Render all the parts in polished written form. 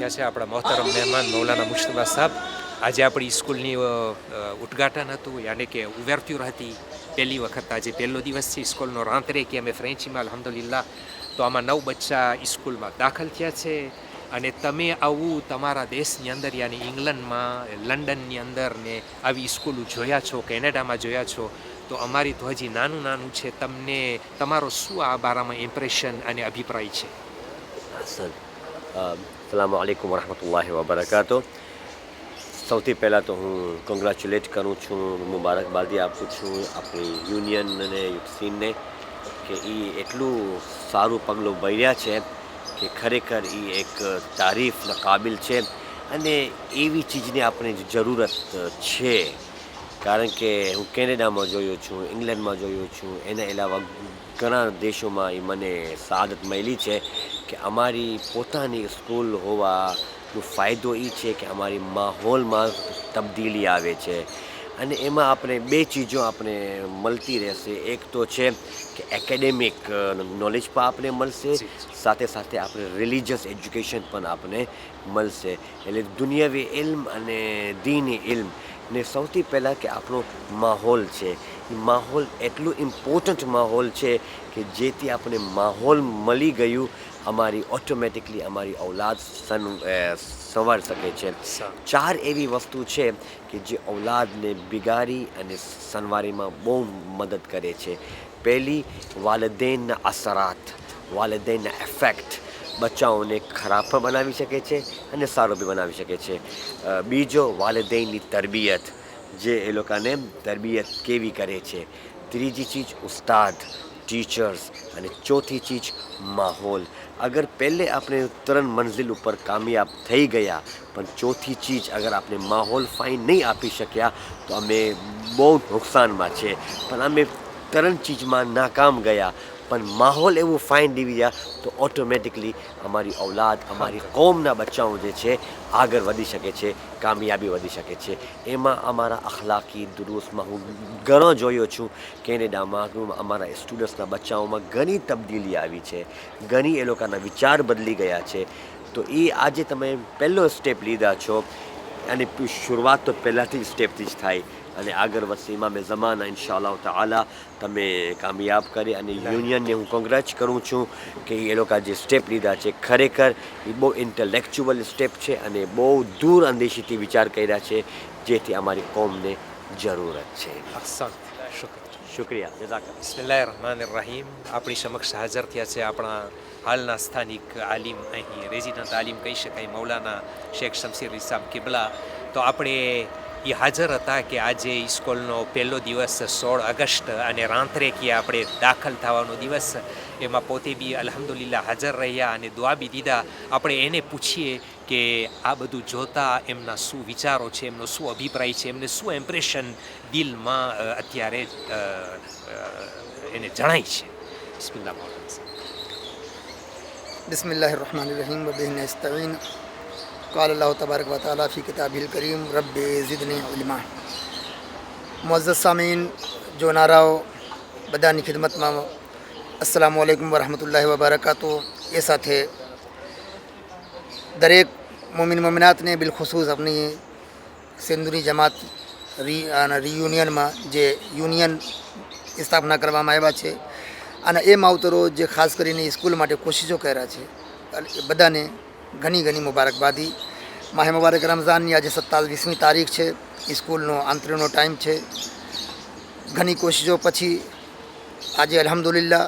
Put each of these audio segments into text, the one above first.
પહોંચ્યા છે આપણા મોહતરમ મહેમાન મૌલાના મુશ્તબા સાહેબ. આજે આપણી સ્કૂલની ઉદ્ઘાટન હતું, યાની કે ઉવેરત્યુર હતી. પહેલી વખત આજે પહેલો દિવસ છે સ્કૂલનો રાંતરે કે અમે ફ્રેન્ચીમાં અલ્હમ્દુલિલ્લાહ. તો આમાં 9 બચ્ચા સ્કૂલમાં દાખલ થયા છે. અને તમે આવું તમારા દેશની અંદર યાની ઇંગ્લેન્ડમાં, લંડનની અંદર ને આવી સ્કૂલો જોયા છો, કેનેડામાં જોયા છો, તો અમારી તો હજી નાનું છે. તમને તમારો શું આ બારામાં ઇમ્પ્રેશન અને અભિપ્રાય છે? હસન અસલામુ અલૈકુમ વરહમતુલ્લાહિ વબરકાતો. સૌથી પહેલાં તો હું કોંગ્રેચ્યુલેટ કરું છું, મુબારકબાદી આપું છું આપણી યુનિયન અને યુક્સીનને કે એ એટલું સારું પગલું ભર્યા છે કે ખરેખર એ એક તારીફના કાબિલ છે. અને એવી ચીજની આપણે જરૂરત છે, કારણ કે હું કેનેડામાં જોયો છું, ઇંગ્લેન્ડમાં જોયો છું, એના અલાવા ઘણા દેશોમાં એ મને સઆદત મળી છે કે અમારી પોતાની સ્કૂલ હોવાનો ફાયદો એ છે કે અમારી માહોલમાં તબદીલી આવે છે. અને એમાં આપણે બે ચીજો આપણે મળતી રહેશે. એક તો છે કે એકેડેમિક નોલેજ પણ આપણે મળશે, સાથે સાથે આપણે રિલિજિયસ એજ્યુકેશન પણ આપણે મળશે. એટલે દુનિયાવી ઇલ્મ અને દીની ઇલ્મ ને સૌથી પહેલાં કે આપણો માહોલ છે, એ માહોલ એટલું ઇમ્પોર્ટન્ટ માહોલ છે કે જેથી આપણે માહોલ મળી ગયું, અમારી ઓટોમેટિકલી અમારી ઔલાદ સંવાર શકે છે. 4 એવી વસ્તુ છે કે જે ઔલાદને બિગાડી અને સંવારીમાં બહુ મદદ કરે છે. પહેલી, વાલિદૈનના અસરાત, વાલિદૈનના ઇફેક્ટ બચ્ચાઓને ખરાબ પણ બનાવી શકે છે અને સારો બી બનાવી શકે છે. બીજો, વાલિદૈનની તરબિયત, જે એ લોકોને તરબિયત કેવી કરે છે. ત્રીજી ચીજ, ઉસ્તાદ, ટીચર્સ. અને ચોથી ચીજ, માહોલ. અગર પહેલે આપણે 3 મંઝિલ ઉપર કામયાબ થઈ ગયા, પણ ચોથી ચીજ અગર આપણે માહોલ ફાઇન નહીં આપી શક્યા તો અમે બહુ નુકસાનમાં છે. પણ અમે 3 ચીજમાં નાકામ ગયા, પણ માહોલ એવું ફાઇન દીવી ગયા તો ઓટોમેટિકલી અમારી ઔલાદ, અમારી કોમના બચ્ચાઓ જે છે આગળ વધી શકે છે, કામયાબી વધી શકે છે. એમાં અમારા અખલાકી દુરુસ્તમાં હું ઘણો જોયો છું. કેનેડામાં અમારા સ્ટુડન્ટ્સના બચ્ચાઓમાં ઘણી તબદીલી આવી છે, ઘણી એ લોકોના વિચાર બદલી ગયા છે. તો એ આજે તમે પહેલો સ્ટેપ લીધા છો, અને શરૂઆત તો પહેલાંથી સ્ટેપથી જ થાય અને આગળ વધશે. ઇમામે ઝમાના ઇન્શાઅલ્લાહ તાઆલા તમે કામયાબ કરે. અને યુનિયનને હું કોંગ્રેચ કરું છું કે એ લોકો જે સ્ટેપ લીધા છે ખરેખર એ બહુ ઇન્ટેલેક્ચ્યુઅલ સ્ટેપ છે અને બહુ દૂર અંદેશીથી વિચાર કર્યા છે, જેથી અમારી કોમને જરૂરત છે. શુક્રિયા, જઝાકલ્લાહ. બિસ્મિલ્લાહિર રહમાનિર રહીમ. આપણી સમક્ષ હાજર થયા છે આપણા હાલના સ્થાનિક આલિમ, અહીં રેઝિડન્ટ આલિમ કહી શકાય, મૌલાના શેખ શમશીર ઇસામ કિબલા. તો આપણે એ હાજર હતા કે આજે સ્કૂલનો પહેલો દિવસ 16 ઓગસ્ટ અને રાંતરે કે આપણે દાખલ થવાનો દિવસ, એમાં પોતે બી અલ્હમ્દુલિલ્લાહ હાજર રહ્યા અને દુઆ બી દીધા. આપણે એને પૂછીએ કે આ બધું જોતા એમના શું વિચારો છે, એમનો શું અભિપ્રાય છે, એમને શું ઇમ્પ્રેશન દિલમાં અત્યારે એને જણાય છે. બિસ્મિલ્લાહ મૌલાના સાહેબ. बिस्मिल्लाहिर रहमानिर रहीम व बिही नस्तईन. क़ाल अल्लाह तबारक व तआला फ़ी किताबिल करीम रब्बि ज़िदनी इल्मा. मुअज़्ज़ज़ सामीन, જોનારાઓ બધાની ખિદમતમાં અસ્સલામુ અલૈકુમ વરહમતુલ્લાહિ વબરકાતુહ. એ સાથે દરેક મોમિન મોમિનાતને બિલખુસૂસ આપણી સિંધુની જમાત રિયુનિયનમાં જે યુનિયન સ્થાપના કરવામાં આવ્યા છે, અને એ માવતરો જે ખાસ કરીને સ્કૂલ માટે કોશિશો કર્યા છે, બધાને ઘણી ઘણી મુબારકબાદી. માહે મુબારક રમઝાનની આજે 27મી તારીખ છે, સ્કૂલનો આંતરનો ટાઈમ છે. ઘણી કોશિશો પછી આજે અલ્હમ્દુલિલ્લાહ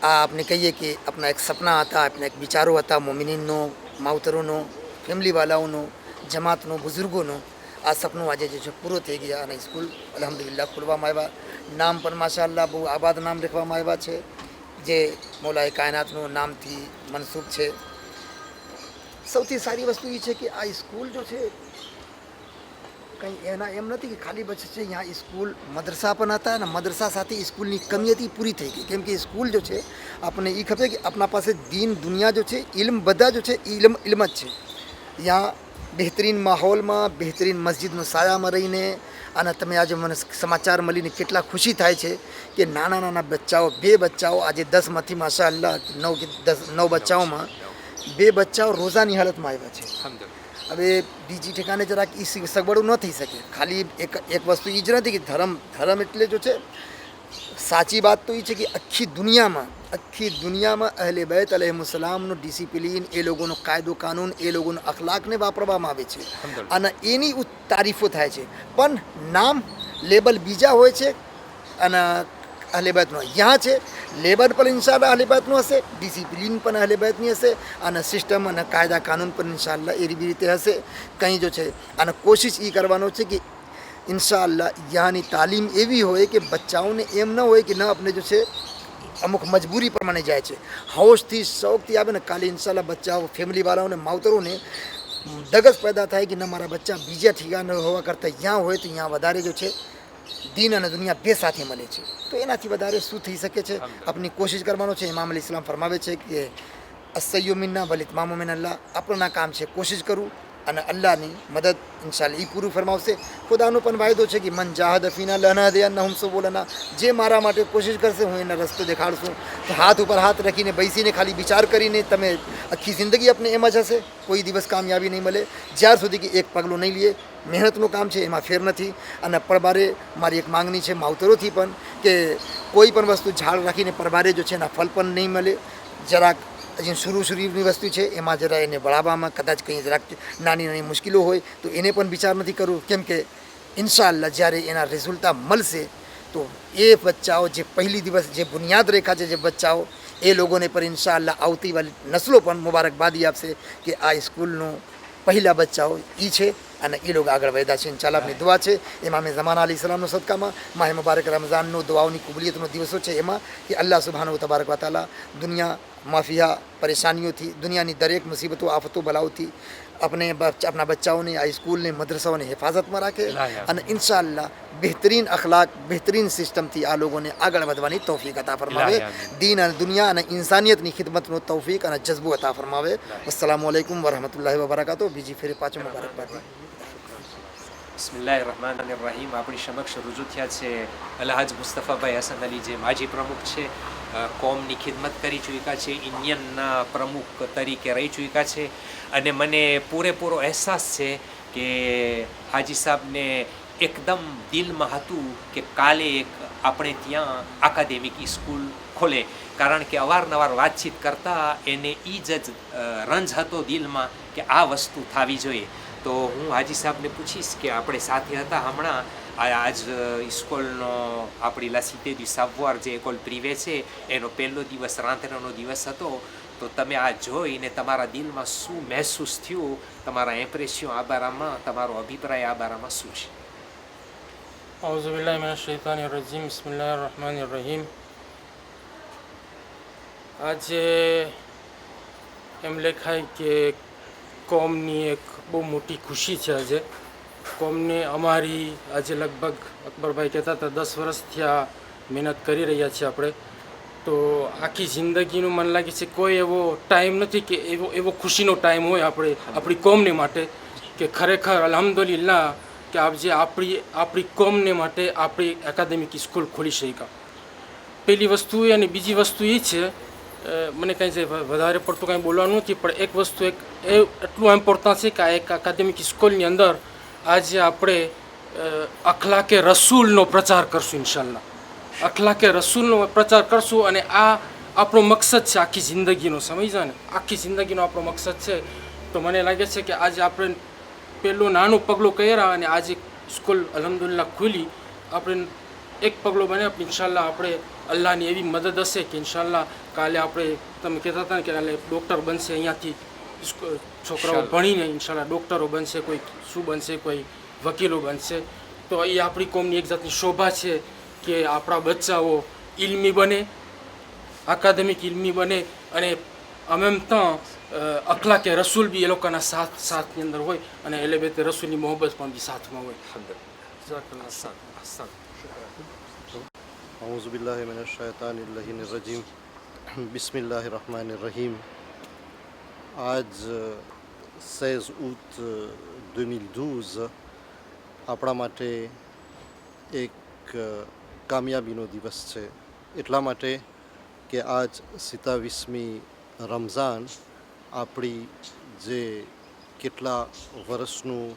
આ આપણે કહીએ કે આપણા એક સપના હતા, આપણા એક વિચારો હતા મોમિનીનનો, માવતરોનો, ફેમિલીવાલાઓનો, જમાતનો, બુઝુર્ગોનો. આ સપનું આજે જે છે પૂરો થઈ ગયા અને સ્કૂલ અલ્હમ્દુલિલ્લાહ ખોલવામાં આવ્યા. નામ પણ માશાઅલ્લાહ બહુ આબાદ નામ રાખવામાં આવ્યા છે, જે મૌલાએ કાયનાતનું નામથી મનસૂબ છે. સૌથી સારી વસ્તુ એ છે કે આ સ્કૂલ જો છે કંઈ એના એમ નથી કે ખાલી બચે છે. અહીંયા સ્કૂલ મદરસા પણ હતા અને મદરસા સાથે સ્કૂલની કમી હતી પૂરી થઈ ગઈ. કેમ કે સ્કૂલ જો છે આપણને એ ખબર કે આપણા પાસે દીન દુનિયા જો છે, ઇલ્મ બધા જો છે ઇલ્મ જ છે. અહીંયા બહેતરીન માહોલમાં, બહેતરીન મસ્જિદનો સાયામાં રહીને, અને તમે આજે મને સમાચાર મળીને કેટલા ખુશી થાય છે કે નાના નાના બચ્ચાઓ, 2 બચ્ચાઓ આજે 10માંથી માશાઅલ્લાહ 9 બચ્ચાઓમાં 2 બચ્ચાઓ રોજાની હાલતમાં આવ્યા છે. અલ્હમ્દુલિલ્લાહ. હવે બીજી ઠેકાને જરાક એ સગવડો ન થઈ શકે. ખાલી એક વસ્તુ એ જ નથી કે ધર્મ એટલે જો છે, સાચી વાત તો એ છે કે આખી દુનિયામાં અહલે બૈત અલૈહિસ્સલામનો ડિસિપ્લિન, એ લોકોનો કાયદો કાનૂન, એ લોકોનો અખલાકને વાપરવામાં આવે છે અને એની તારીફો થાય છે. પણ નામ લેબલ બીજા હોય છે અને અહલે બૈતનો અહીંયા છે. લેબલ પણ ઇન્શાલ્લાહ અહલે બૈતનો હશે, ડિસિપ્લિન પણ અહલે બૈતની હશે અને સિસ્ટમ અને કાયદા કાનૂન પણ ઇન્શાલ્લાહ એ રીતે હશે. કંઈ જો છે અને કોશિશ એ કરવાનો છે કે ઇન્શાઅલ્લાહ યહાંની તાલીમ એવી હોય કે બચ્ચાઓને એમ ન હોય કે ન આપણે જો છે અમુક મજબૂરી પ્રમાણે જાય છે, હોશથી શોખથી આવે ને કાલે ઇન્શાઅલ્લાહ બચ્ચાઓ ફેમિલીવાળાઓને માવતરોને ધગસ પેદા થાય કે ન મારા બચ્ચા બીજા ઠેકાને હોવા કરતાં ત્યાં હોય તો ત્યાં વધારે જો છે દીન અને દુનિયા બે સાથે મળે છે. તો એનાથી વધારે શું થઈ શકે છે? આપણી કોશિશ કરવાનો છે. ઇમામ અલી ઇસ્લામ ફરમાવે છે કે અસૈયુ મિન્ના વલ ઇત્મામુ મિન અલ્લાહ. આપણું કામ છે કોશિશ કરું અને અલ્લાહની મદદ ઇન્શાઅલ્લાહ એ પૂરું ફરમાવશે. ખુદાનો પણ વાયદો છે કે મન જાહદ ફીના લનહદિયન્નહુમ સુબુલના. જે મારા માટે કોશિશ કરશે હું એના રસ્તો દેખાડશું. તો હાથ ઉપર હાથ રાખીને બેસીને ખાલી વિચાર કરીને તમે આખી જિંદગી આપણે એમ જ હશે, કોઈ દિવસ કામયાબી નહીં મળે જ્યાર સુધી કે એક પગલું નહીં લઈએ. મહેનતનું કામ છે, એમાં ફેર નથી. અને પરબારે મારી એક માંગણી છે માવતરોથી પણ કે કોઈ પણ વસ્તુ ઝાડ રાખીને પરબારે જો છે એના ફળ પણ નહીં મળે. જરાક હજી શરૂની વસ્તુ છે એમાં જરા એને બળાવવામાં કદાચ કંઈ જરાક નાની મુશ્કેલો હોય તો એને પણ વિચાર નથી કરવું. કેમ કે ઇન્શાઅલ્લાહ જ્યારે એના રિઝલ્ટ મળશે તો એ બચ્ચાઓ જે પહેલી દિવસ જે બુનિયાદ રેખા છે, જે બચ્ચાઓ એ લોકોને પણ ઇન્શાઅલ્લાહ આવતી વાળી નસલો પણ મુબારકબાદી આપશે કે આ સ્કૂલનો પહેલા બચ્ચાઓ એ છે અને એ લોકો આગળ વધ્યા છે. ઇન્શાઅલ્લાહ આપની દુઆ છે ઇમામે ઝમાના અલી સલામનો સદકામાં માહે મુબારક રમઝાનનો દુઆઓની કબૂલિયતનો દિવસો છે એમાં કે અલ્લાહ સુબહાનહુ તબારક વ તઆલા દુનિયા માફિયા પરેશાનીઓથી, દુનિયાની દરેક મુસીબતો આફતો બલાઓથી આપણા બચ્ચાઓને આ સ્કૂલને મદ્રસાઓને હિફાજતમાં રાખે અને ઇન્શાઅલ્લાહ બહેતરીન અખલાક, બહેતરીન સિસ્ટમથી આ લોકોને આગળ વધવાની તૌફીક અતા ફરમાવે. દીન અને દુનિયા અને ઇન્સાનિયતની ખિદમતનો તૌફીક અને જઝ્બો અતા ફરમાવે. અસ્સલામુ અલૈકુમ વરહમતુલ્લાહિ વબરકાતુહ. બીજી ફેરે પાછો મુબારકબાદ. બિસ્મિલ્લાહિર રહમાનિર રહીમ. આપણી સમક્ષ રૂજુ થયા છે અલહાજ મુસ્તફાભાઈ હસન અલી, જે માજી પ્રમુખ છે, કોમની ખિદમત કરી ચૂક્યા છે, યુનિયનના પ્રમુખ તરીકે રહી ચૂક્યા છે. અને મને પૂરેપૂરો અહેસાસ છે કે હાજી સાહેબને એકદમ દિલમાં હતું કે કાલે એક આપણે ત્યાં અકાદેમિક સ્કૂલ ખોલે. કારણ કે અવારનવાર વાતચીત કરતાં એને એ જ રંજ હતો દિલમાં કે આ વસ્તુ થવી જોઈએ. તો હું હાજી સાહેબને પૂછીશ કે આપણે સાથે હતા હમણાં આજ સ્કૂલનો આપણી લાસીતે દી સાવવાર જે એકોલ પ્રિવે છે એનો પહેલો દિવસ રાંધણાનો દિવસ હતો. તો તમે આ જોઈને તમારા દિલમાં શું મહેસૂસ થયું, તમારા ઇમ્પ્રેશન આ બારામાં, તમારો અભિપ્રાય આ બારામાં શું છે? أعوذ بالله من الشيطان الرجيم بسم الله الرحمن الرحيم. આજે એમ લખાય કે કોમની એક બહુ મોટી ખુશી છે. આજે કોમને અમારી આજે લગભગ અકબરભાઈ કહેતા હતા 10 વર્ષથી આ મહેનત કરી રહ્યા છીએ આપણે. તો આખી જિંદગીનું મને લાગે છે કોઈ એવો ટાઈમ નથી કે એવો ખુશીનો ટાઈમ હોય આપણી કોમને માટે કે ખરેખર અલ્હમ્દુલિલ્લાહ કે આજે આપણી કોમને માટે આપણી એકેડેમિક સ્કૂલ ખોલી શક્યા. પહેલી વસ્તુ એ અને બીજી વસ્તુ એ છે, મને કંઈ વધારે પડતું કાંઈ બોલવાનું નથી, પણ એક વસ્તુ એટલું ઇમ્પોર્ટન્ટ છે કે આ એક એકેડેમિક સ્કૂલની અંદર આજે આપણે અખલાકે રસૂલનો પ્રચાર કરશું. ઇન્શાઅલ્લાહ અખલાકે રસૂલનો પ્રચાર કરશું અને આ આપણો મકસદ છે આખી જિંદગીનો. સમજ્યા ને? આખી જિંદગીનો આપણો મકસદ છે. તો મને લાગે છે કે આજે આપણે પહેલું નાનું પગલું કર્યા અને આજે સ્કૂલ અલ્હમ્દુલિલ્લાહ ખુલી. આપણે એક પગલું બને ઇન્શાઅલ્લાહ આપણે અલ્લાહની એવી મદદ હશે કે ઇન્શાઅલ્લાહ કાલે આપણે તમે કહેતા હતા ને કે કાલે ડૉક્ટર બનશે, અહીંયાથી છોકરાઓ ભણીને ઇન્શાઅલ્લાહ ડૉક્ટરો બનશે, કોઈ શું બનશે, કોઈ વકીલો બનશે. તો એ આપણી કોમની એક જાતની શોભા છે કે આપણા બચ્ચાઓ ઇલ્મી બને, અકાદમિક ઇલ્મી બને અને અમેમ ત્યાં અખલાકે રસૂલ બી એ લોકોના સાથની અંદર હોય અને એલે બેતે રસૂલની મોહબ્બત પણ બી સાથમાં હોય. أعوذ بالله من الشیطان اللعین الرجیم بسم الله الرحمن الرحیم. આજ 16 août 2012 આપણા માટે એક કામયાબીનો દિવસ છે. એટલા માટે કે આજ 27મી રમઝાન આપણી જે કેટલા વર્ષનું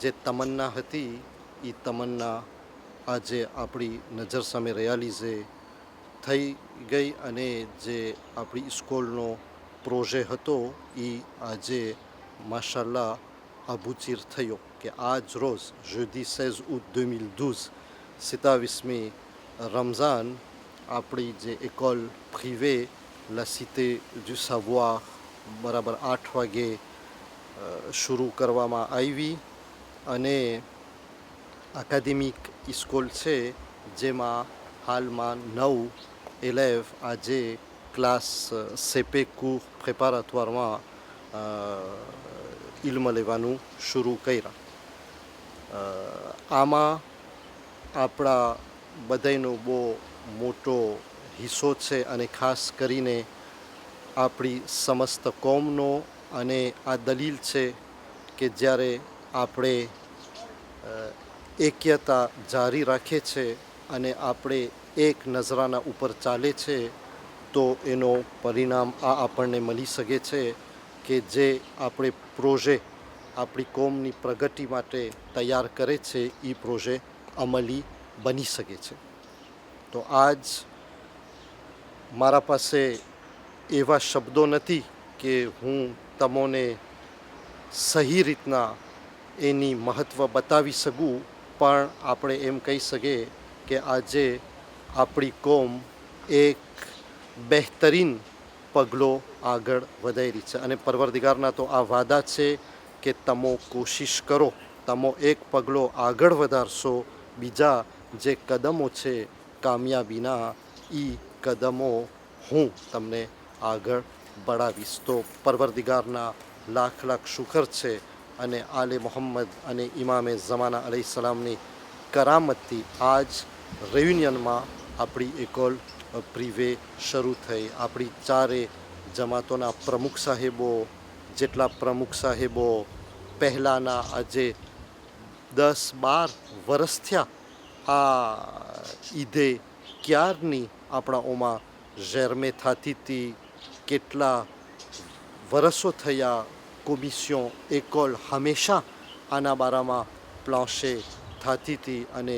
જે તમન્ના હતી એ તમન્ના આજે આપણી નજર સામે રિયાલિઝે થઈ ગઈ અને જે આપણી સ્કૂલનો પ્રોજે હતો એ આજે માશાલ્લાહ આબુચીર થયો કે આજ રોજ jeudi 16 août 2012 27મી રમઝાન આપણી જે એકોલ પ્રિવે la cité du savoir બરાબર 8 વાગે શરૂ કરવામાં આવી અને એકેડેમિક સ્કૂલ છે જેમાં હાલમાં 9 એલેવ આજે ક્લાસ સેપે કુર પ્રેપારાટોરમાં ઇલ્મ લેવાનું શરૂ કર્યા. આમાં આપણા બધાનો બહુ મોટો હિસ્સો છે અને ખાસ કરીને આપણી સમસ્ત કોમનો અને આ દલીલ છે કે જ્યારે આપણે એક્યતા જારી રાખે છે અને આપણે એક નજરાના ઉપર ચાલે છે તો એનો પરિણામ આ આપણને મળી શકે છે કે જે આપણે પ્રોજે આપણી કોમની પ્રગતિ માટે તૈયાર કરે છે એ પ્રોજે અમલી બની શકે છે. તો આજ મારા પાસે એવા શબ્દો નથી કે હું તમને સહી રીતના એની મહત્ત્વ બતાવી શકું, પણ આપણે એમ કહી શકીએ કે આજે આપણી કોમ એક બહેતરીન પગલો આગળ વધારી છે અને પરવરદિગારના તો આ વાદા છે કે તમો કોશિશ કરો, તમો એક પગલો આગળ વધારશો, બીજા જે કદમો છે કામયાબીના એ કદમો હું તમને આગળ બઢાવીશ. તો પરવરદિગારના લાખ લાખ શુકર છે અને આલે મોહમ્મદ અને ઇમામે ઝમાના અલૈહિસ્સલામની કરામતથી આજ રેયુનિયનમાં આપણી એકોલ પ્રિવે શરૂ થઈ. આપણી ચારે જમાતોના પ્રમુખ સાહેબો, જેટલા પ્રમુખ સાહેબો પહેલાંના આજે 10-12 વર્ષ થયા આ ઈદે ક્યારની આપણાઓમાં ઝેરમે થતી હતી, કેટલા વર્ષો થયા કોમિશન એકોલ હંમેશા આના બારામાં પ્લાન્શે થતી હતી અને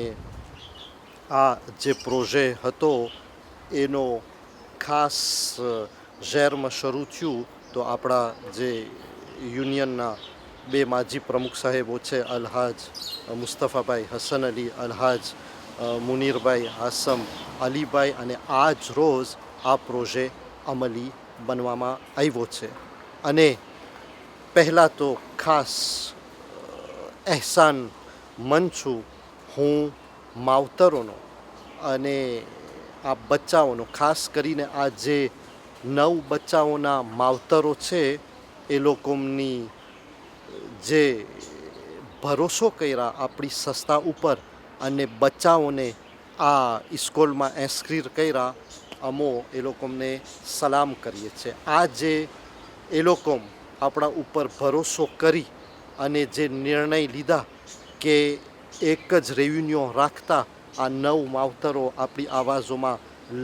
આ જે પ્રોજે હતો એનો ખાસ ઝેરમાં શરૂ થયું તો આપણા જે યુનિયનના બે માજી પ્રમુખ સાહેબો છે અલહાજ મુસ્તફાભાઈ હસન અલી, અલહાજ મુનીરભાઈ હાસમ અલીભાઈ અને આજ રોજ આ પ્રોજે અમલી બનવામાં આવ્યો છે. અને પહેલાં તો ખાસ અહેસાન મંદ છું હું માવતરોનો અને આ બચ્ચાઓનો, ખાસ કરીને આ જે 9 બચ્ચાઓના માવતરો છે એ લોકોની જે ભરોસો કર્યા આપણી સંસ્થા ઉપર અને બચ્ચાઓને આ સ્કૂલમાં ઇન્સ્ક્રીટ કર્યા, અમો એ લોકોને સલામ કરીએ છીએ. આ જે એ લોકો આપણા ઉપર ભરોસો કરી અને જે નિર્ણય લીધા કે એક જ રેવન્યુ રાખતા આ 9 માવતરો આપણી આવાજોમાં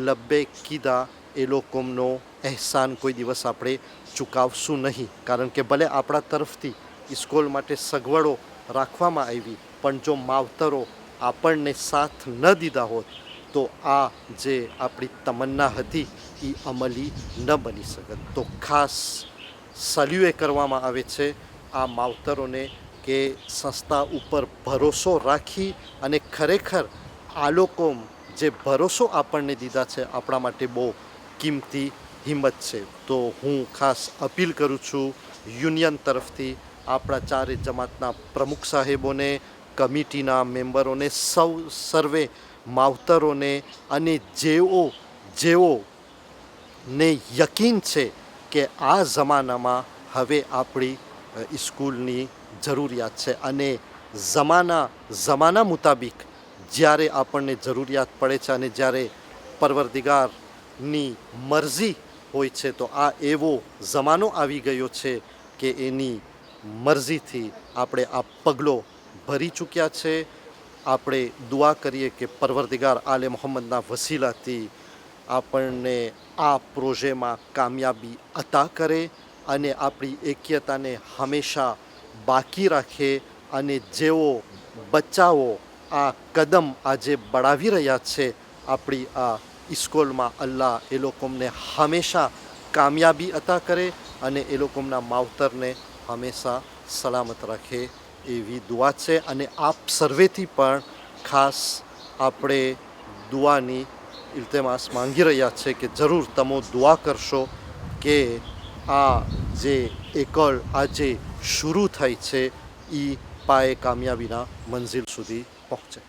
લબ્બેક કીધા, એ લોકોનો અહેસાન કોઈ દિવસ આપણે ચૂકવશું નહીં. કારણ કે ભલે આપણા તરફથી સ્કૂલ માટે સગવડો રાખવામાં આવી, પણ જો માવતરો આપણને સાથ ન દીધા હોત તો આ જે આપણી તમન્ના હતી એ અમલી ન બની શકત. તો ખાસ સલ્યુએ કરવામાં આવે છે આ માવતરોને કે સંસ્થા ઉપર ભરોસો રાખી અને ખરેખર આ લોકો જે ભરોસો આપણને દીધા છે આપણા માટે બહુ કિંમતી હિંમત છે. તો હું ખાસ અપીલ કરું છું યુનિયન તરફથી આપણા ચારે જમાતના પ્રમુખ સાહેબોને, કમિટીના મેમ્બરોને, સર્વે માવતરોને અને જેઓને યકીન છે કે આ જમાનામાં હવે આપણી સ્કૂલની જરૂરિયાત છે અને જમાના મુતાબિક જ્યારે આપણને જરૂરિયાત પડે છે અને જ્યારે પરવરદિગારની મરજી હોય છે તો આ એવો જમાનો આવી ગયો છે કે એની મરજીથી આપણે આ પગલો ભરી ચૂક્યા છે. આપણે દુઆ કરીએ કે પરવરદિગાર આલે મોહમ્મદના વસીલાથી આપણને આ પ્રોજેમાં કામયાબી અતા કરે અને આપણી એક્યતાને હંમેશા બાકી રાખે અને જેઓ બચ્ચાઓ આ કદમ આજે બઢાવી રહ્યા છે આપણી આ ઇસ્કોલમાં, અલ્લાહ એ લોકોને હંમેશા કામયાબી અતા કરે અને એ લોકોના માવતરને હંમેશા સલામત રાખે એવી દુઆ છે. અને આપ સર્વેથી પણ ખાસ આપણે દુઆની ઇલ્તેમાસ માંગી રહ્યા છે કે જરૂર તમે દુઆ કરશો કે આ જે એકલ આજે શરૂ થઈ છે એ પાયે કામયાબીના મંઝિલ સુધી પહોંચે.